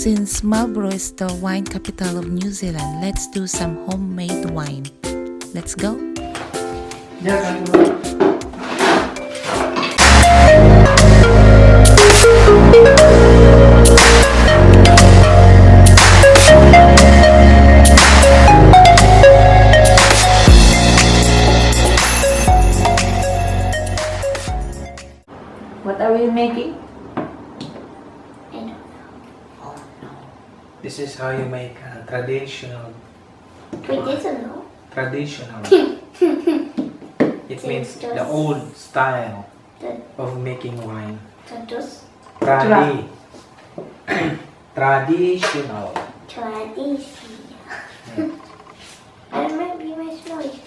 Since Marlborough is the wine capital of New Zealand, let's do some homemade wine. Let's go! What are we making? This is how you make a traditional. Traditional. Traditional. It means the old style of making wine. Traditional. Traditional. Yeah. I remember you my smelly.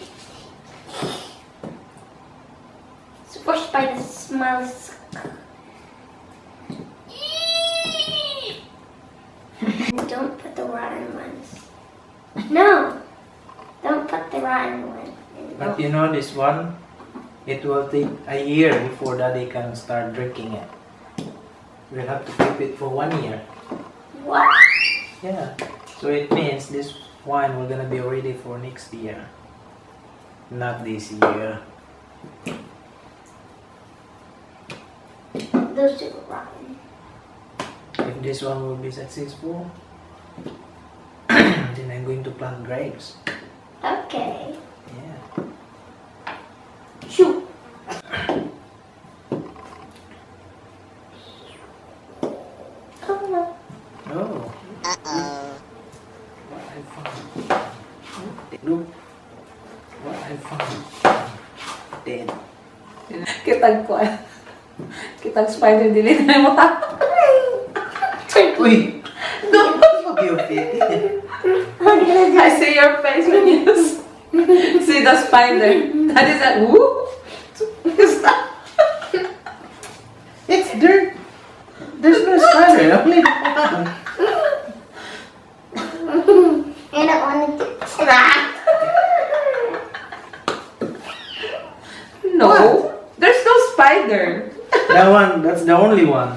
Squashed by the smells. Don't put the rotten ones. No! Don't put the rotten one. But you know this one, it will take a year before Daddy can start drinking it. We'll have to keep it for 1 year. What? Yeah. So it means this wine will gonna be ready for next year. Not this year. Those two are rotten. If this one will be successful, then I'm going to plant grapes. Okay. Yeah. Shoot. Oh no. Oh. What I found. Look. What I found. Dead. Kitang spider dili na mo ta. Uy! You fit it. I see your face when you see the spider. That is a woo. Stop. It's dirt. There's no spider. Only the one. I don't want to try. No, there's no spider. That one, that's the only one.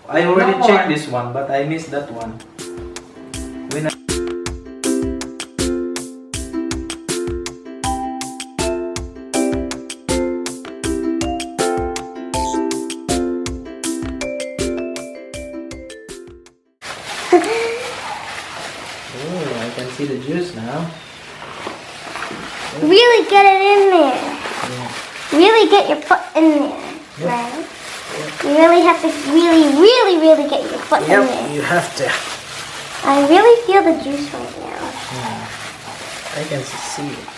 I already No checked more. this one, but I missed that one. When I Oh, I can see the juice now. Really get it in there. Yeah. Really get your foot in there. Yep. Right? You really have to really get your foot in Yep, there. you have to. I really feel the juice right now. I can see it.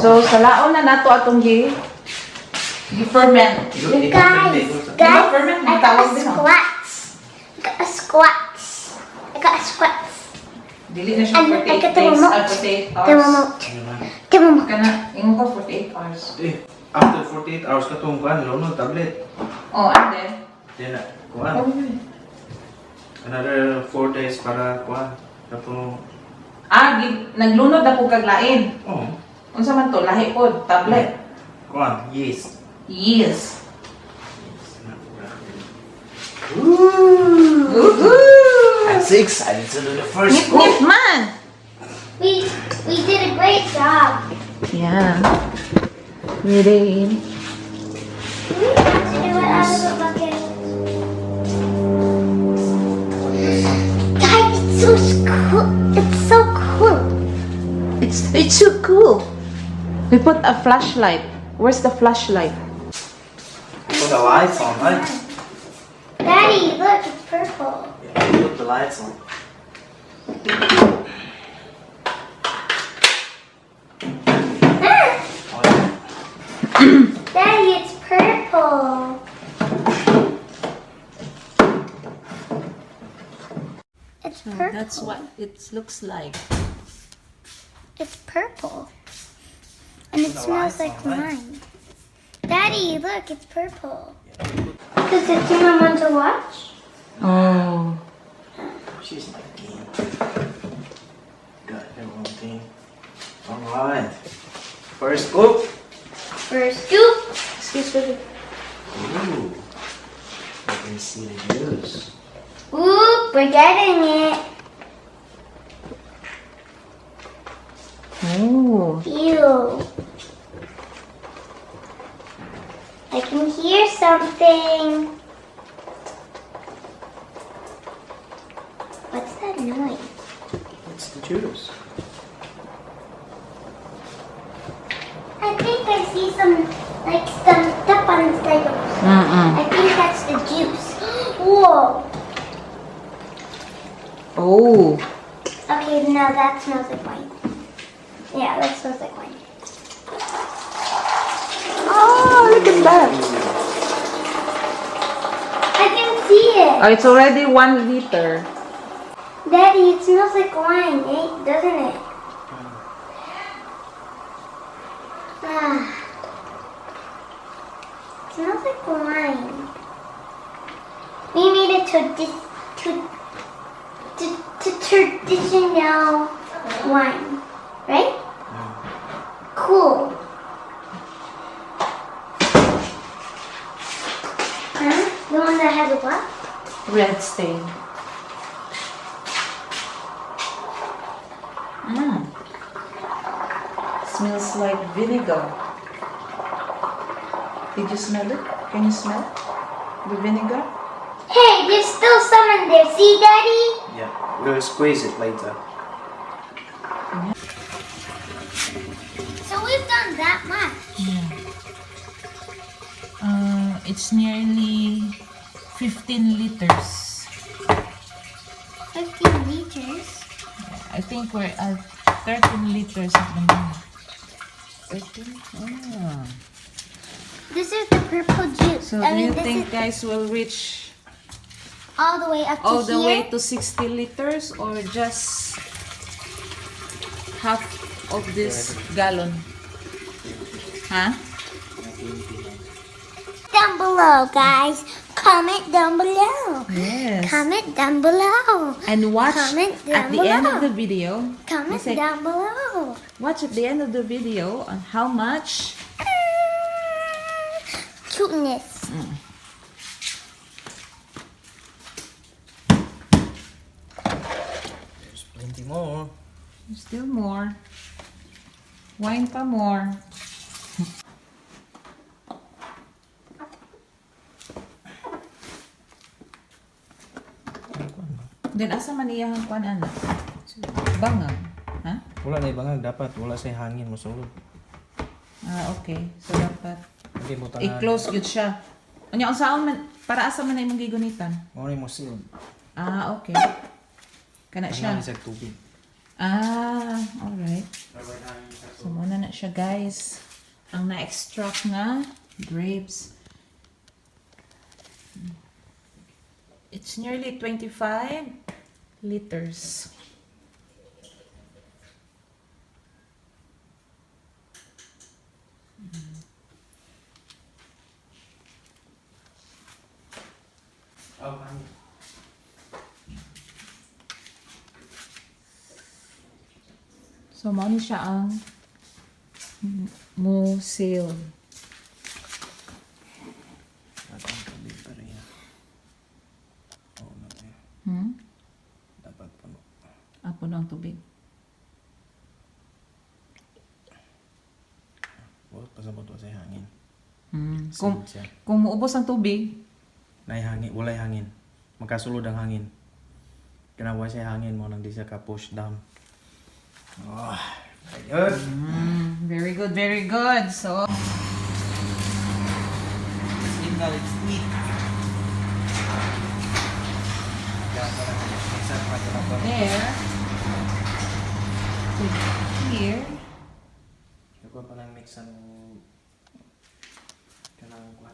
So sa laon na nato atong ferment. Guys, ferment I got a squats. I got a squats. Dili na siya And 48 I got the days, remote. 48 hours. The remote. The remote. Kana, ingon ko 48 hours. After 48 hours ka itong kuhan, no tablet. Oh, and then? Then, kuhan. Another 4 days para kuhan. Tapos, Naglunod na po kaglain. oh, Unsa man to, lahi po, tablet. kuhan, yeast. Yes. Woohoo! I'm so excited to do the first Nip, nip man! We did a great job. Yeah. We did. We have to do it out of the bucket. Guys, it's so cool. cool. It's so cool. It's so cool. We put a flashlight. Where's the flashlight? Put the lights on, right? Daddy, look, it's purple. Yeah, put the lights on. Daddy, it's purple. It's purple. That's what it looks like. It's purple. And it The smells lights like on, right? wine. Daddy, look, it's purple. Does the Tina want to watch? Oh. She's my king. Got everything. Alright. First scoop. First scoop. Excuse me. Ooh. Let me see the juice. Oop, we're getting it. Oh. Ew. I can hear something. What's that noise? It's the juice. I think I see some stuff on the Legos. I think that's the juice. Whoa. Oh. Okay, now that smells like wine. Yeah, that smells like wine. Oh, look at that. I can see it. Oh, it's already 1 liter. Daddy, it smells like wine, doesn't it? Ah. It smells like wine. We made to traditional wine, right? Cool. Huh? The one that has a what? Red stain. Smells like vinegar. Did you smell it? Can you smell the vinegar? Hey, there's still some in there. See, Daddy? Yeah, we'll squeeze it later. So we've done that much. It's nearly 15 liters. 15 liters. I think we're at 13 liters at the moment. 13? Oh. This is the purple juice. So do you think guys will reach all the way up to all the here? way to 60 liters or just half of this gallon? Huh? Down below, guys. Comment down below. Yes. Comment down below. And watch Comment at down the end of below. the video. Comment Say, down below. watch at the end of the video on how much. Cuteness. There's plenty more. Still more. Wine pa more. Then asa man iyahang kuan ana? Bangag. Ha? Wala na ibangag, dapat wala say hangin mo sulod. Ah, okay. So dapat Okay mo tangan. i-close yun siya. Unya unsaon man para asa man na imong gigunitan? Mo ni mo sealed. Ah, okay. Kana siya. Tangan sa tubig. Ah, alright. So muna na siya guys. Ang na-extract nga grapes. It's nearly 25 liters. Oh, So mo ni siya ang musil. tubig pa rin. Oo na tayo. Dapat puno. Apo ng tubig. Huwag pasabot sa hangin. Kung, Sealed siya. kung muubos ang tubig, Nay hangin, walay hangin. Magkasulod ang hangin. Ganawa siya hangin mo nang di siya ka push down. Oh, very good. Very good, very good. So, Signal, it's eat. there. Here. Ako pa lang mix ang kanang kwan.